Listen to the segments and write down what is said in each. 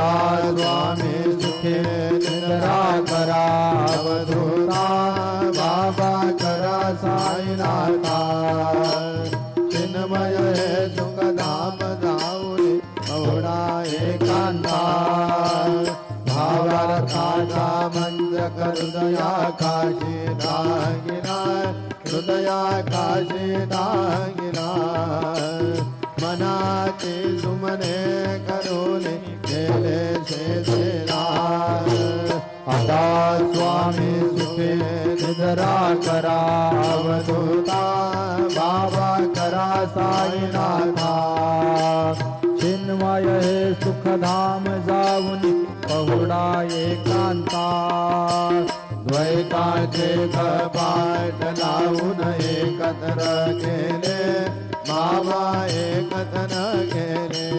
आता स्वामी सुखे निद्रा करा अवधूता बाबा करा साईनाथा चिन्मय हे सुखधाम जाऊनी एवढा एकांता भावार्थाचा मंजक हृदयाकाशी दागिना हृदयाकाशी दागिना मनाची सुमने करून गेले शेषेला आता स्वामी सुखे निद्रा करा अवधूता बाबा करा साईनाथा चिन्मय हे सुखधाम जाऊन पहुडा एकांता द्वैताचे कपाट लावून एकत्र केले बाबा एकत्र केले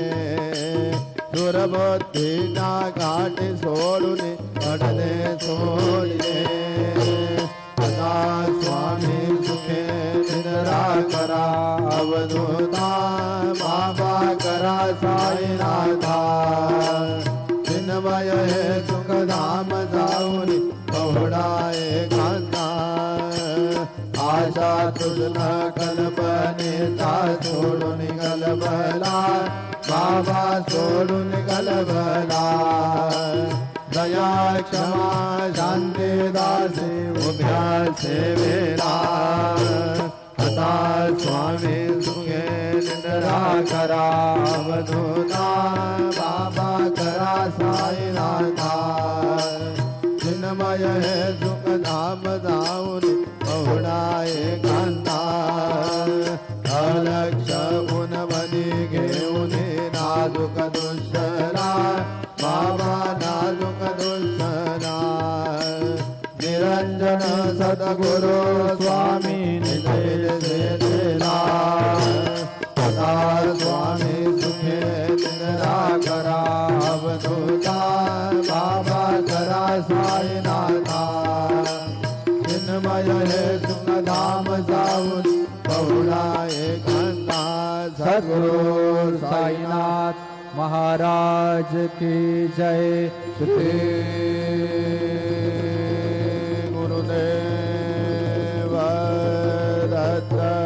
दुर्बुद्धीचा घाट सोडून पडले सोडले आता स्वामी सुखे निद्रा करा अवधूता बाबा करा साईनाथा चिन्मय हे सुखधाम जाऊन पहुडा एकांता आशा तुझन कल्पनेचा सोडून गलबला बाबा सोडून गलबला दया क्षमा शांती दासी उभ्या सेवेला आता स्वामी सुखे निद्रा करा अवधूता बाबा करा साईनाथा चिन्मय हे सुखधाम जाऊन पहुडा एकांता अलक्ष गुणमणी घेऊन नाजुक दुसरा बाबा नाजुक दुसरा निरंजन सद्गुरु स्वामी निदेला आता स्वामी सुखे निद्रा करा अवधूता बाबा करा साईनाथा चिन्मय हे सुखधाम जाऊन पहुडा एकांता सद्गुरु साईनाथ महाराज की जय। सुते